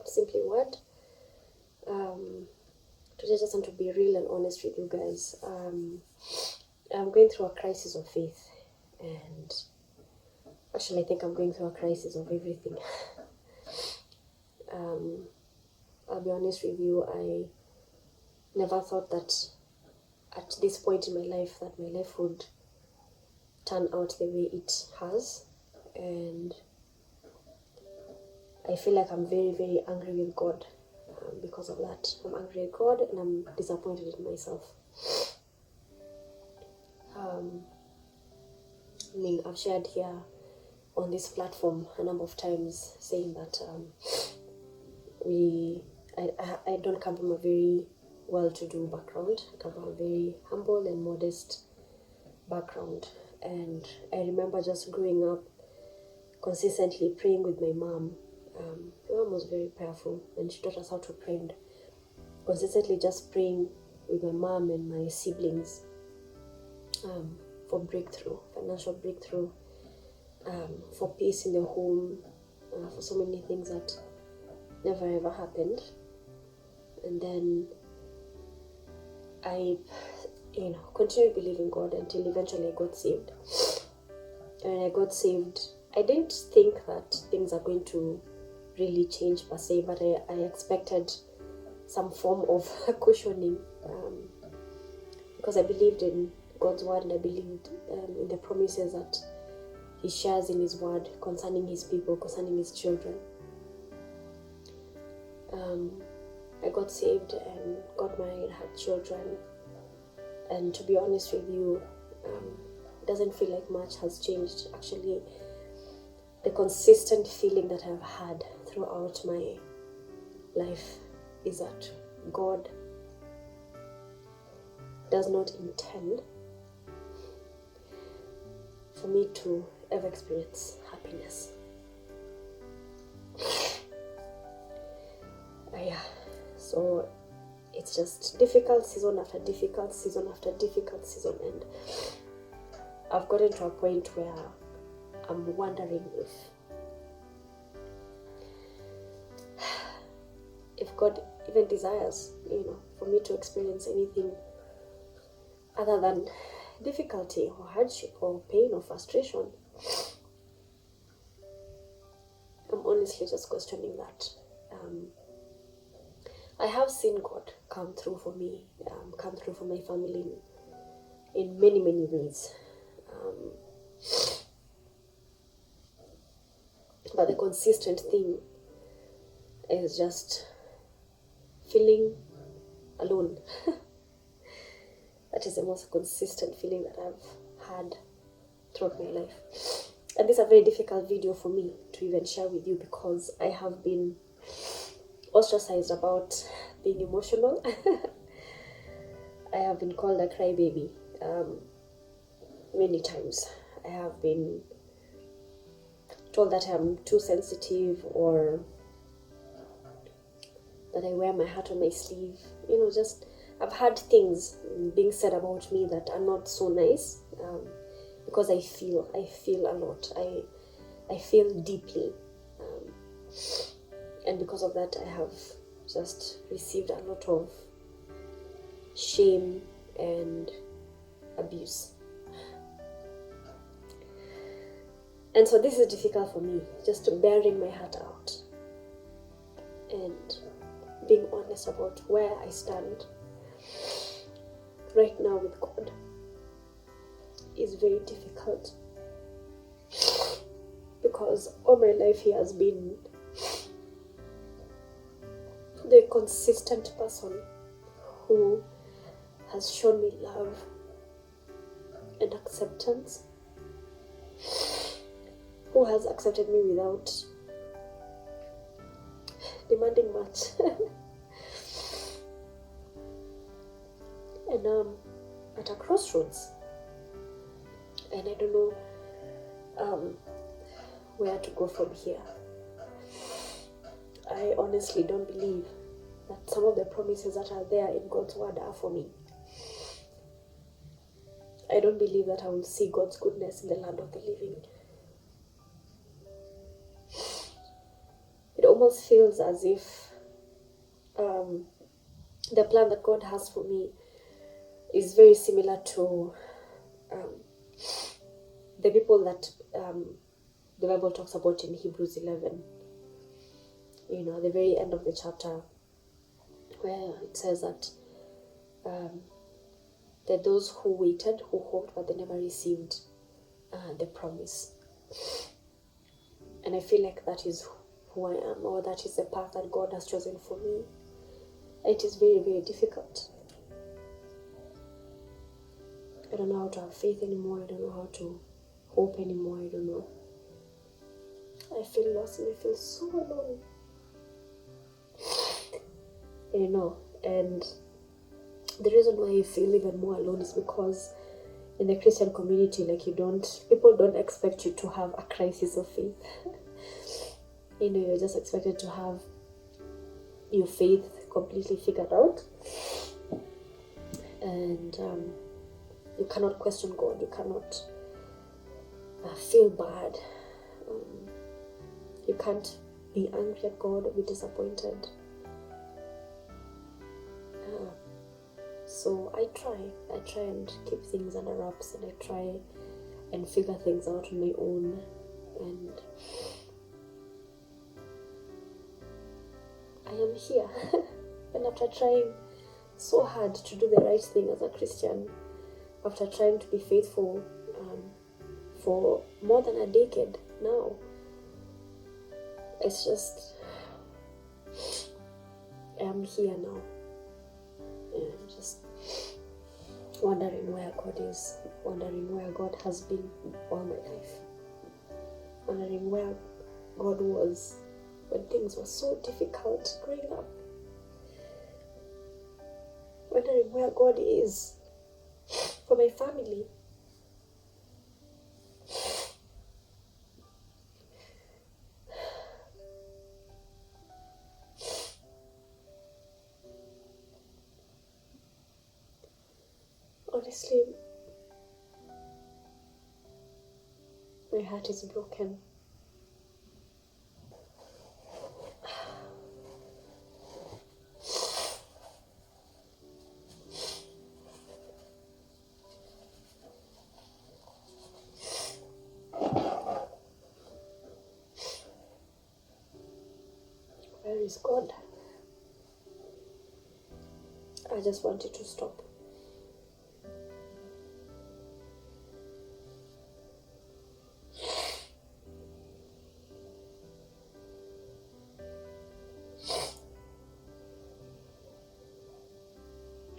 welcome to Simply Word. Today I just want to be real and honest with you guys. I'm going through a crisis of faith, and actually I think I'm going through a crisis of everything. I'll be honest with you, I never thought that at this point in my life that my life would turn out the way it has, and I feel like I'm very, very angry with God because of that. I'm angry with God and I'm disappointed in myself. I've shared here on this platform a number of times saying that I don't come from a very well-to-do background. I come from a very humble and modest background. And I remember just growing up consistently praying with my mom. My mom was very prayerful and she taught us how to pray, and consistently just praying with my mom and my siblings for breakthrough, financial breakthrough, for peace in the home, for so many things that never ever happened. And then I continued believing God until eventually I got saved. And when I got saved, I didn't think that things are going to really change per se, but I expected some form of cushioning because I believed in God's word, and I believed in the promises that He shares in His word concerning His people, concerning His children. I got saved and got married, had children, and to be honest with you, it doesn't feel like much has changed. Actually, the consistent feeling that I've had throughout my life is that God does not intend for me to ever experience happiness. So it's just difficult season after difficult season after difficult season, and I've gotten to a point where I'm wondering if God even desires, for me to experience anything other than difficulty or hardship or pain or frustration. I'm honestly just questioning that. I have seen God come through for me, come through for my family in many, many ways. But the consistent thing is just feeling alone. That is the most consistent feeling that I've had throughout my life. And this is a very difficult video for me to even share with you because I have been ostracized about being emotional. I have been called a crybaby many times. I have been told that I'm too sensitive, or that I wear my heart on my sleeve. I've had things being said about me that are not so nice, because I feel a lot. I feel deeply, and because of that I have just received a lot of shame and abuse. And so this is difficult for me, just bearing my heart out and being honest about where I stand right now with God is very difficult, because all my life He has been the consistent person who has shown me love and acceptance, who has accepted me without demanding much. And I'm at a crossroads, and I don't know where to go from here. I honestly don't believe that some of the promises that are there in God's word are for me. I don't believe that I will see God's goodness in the land of the living. It almost feels as if the plan that God has for me is very similar to the people that the Bible talks about in Hebrews 11. You know, at the very end of the chapter, where it says that those who waited, who hoped, but they never received the promise. And I feel like that is who I am, or that is the path that God has chosen for me. It is very, very difficult. I don't know how to have faith anymore. I don't know how to hope anymore. I don't know. I feel lost and I feel so alone. You know, and the reason why I feel even more alone is because in the Christian community, like, people don't expect you to have a crisis of faith. You know, you're just expected to have your faith completely figured out. And you cannot question God. You cannot feel bad. You can't be angry at God or be disappointed. So I try and keep things under wraps, and I try and figure things out on my own. And I am here. And after trying so hard to do the right thing as a Christian, after trying to be faithful for more than a decade now, it's just, I'm here now. And just wondering where God is, wondering where God has been all my life, wondering where God was when things were so difficult growing up, wondering where God is for my family. Honestly, my heart is broken. Where is God? I just want it to stop.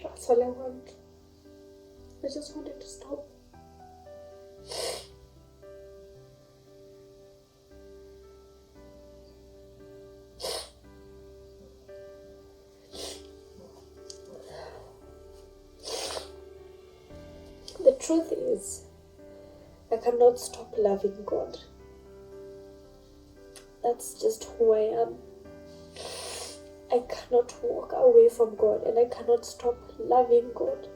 That's all I want. I just want it to stop. The truth is, I cannot stop loving God. That's just who I am. I cannot walk away from God, and I cannot stop loving God.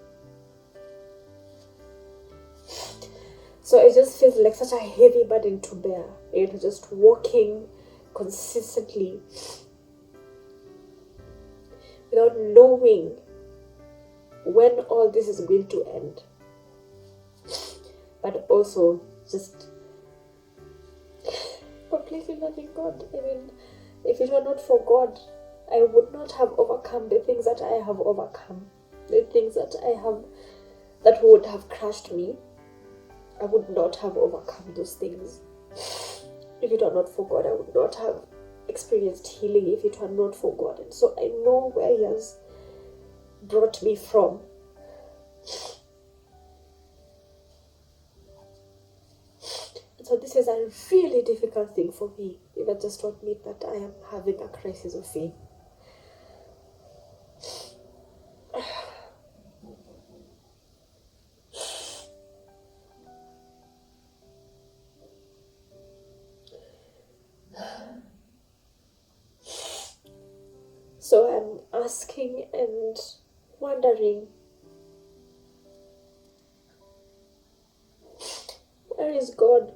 So it just feels like such a heavy burden to bear. You know, just walking consistently without knowing when all this is going to end. But also just completely loving God. I mean, if it were not for God, I would not have overcome the things that I have overcome. The things that that would have crushed me, I would not have overcome those things. If it were not for God, I would not have experienced healing if it were not for God. And so I know where He has brought me from. And so this is a really difficult thing for me, even just to admit that I am having a crisis of faith. So I'm asking and wondering, where is God?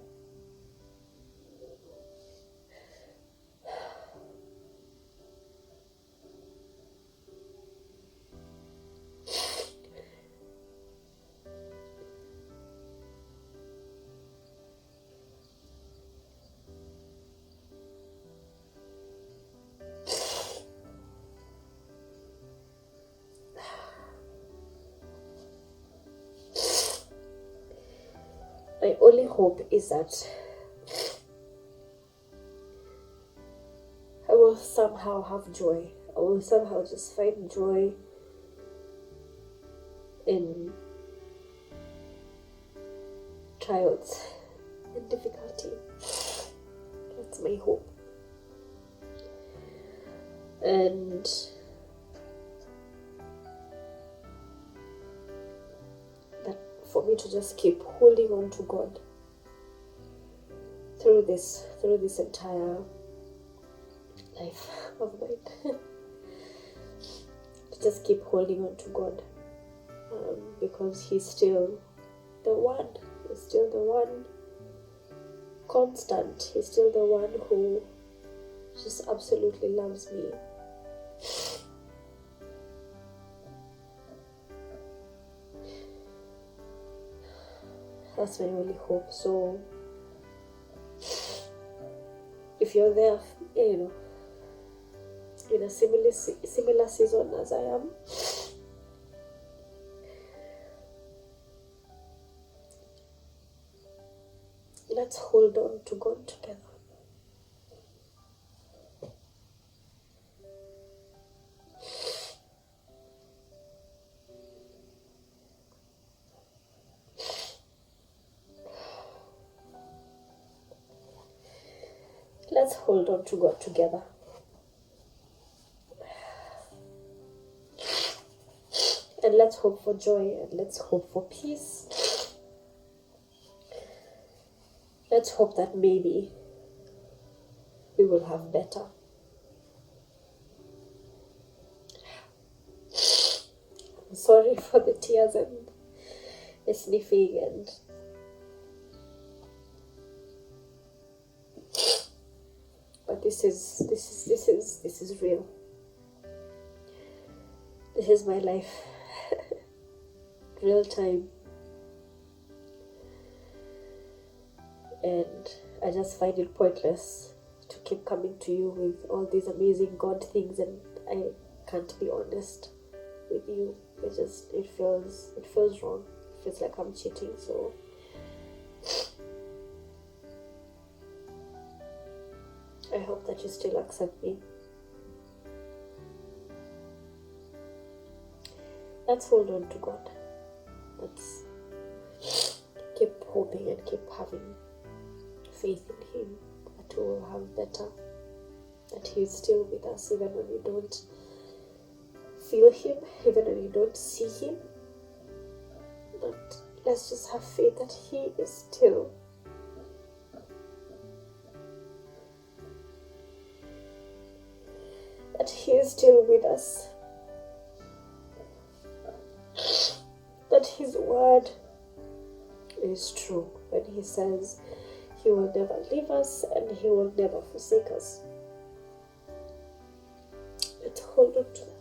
My only hope is that I will somehow have joy. I will somehow just find joy in trials and difficulty. That's my hope. And that for me to just keep holding on to God through this entire life of mine. To just keep holding on to God, because He's still the one. He's still the one constant. He's still the one who just absolutely loves me. That's my only hope. So if you're there, in a similar season as I am, let's hold on to God together. Let's hold on to God together. And let's hope for joy, and let's hope for peace. Let's hope that maybe we will have better. I'm sorry for the tears and the sniffing, and but this is real. This is my life. Real time. And I just find it pointless to keep coming to you with all these amazing God things, and I can't be honest with you. It feels wrong. It feels like I'm cheating. So I hope that you still accept me. Let's hold on to God. Let's keep hoping and keep having faith in Him that we will have better, that He is still with us even when we don't feel Him, even when we don't see Him. But let's just have faith that He is still with us, that His word is true when He says He will never leave us and He will never forsake us. Let's hold on to that.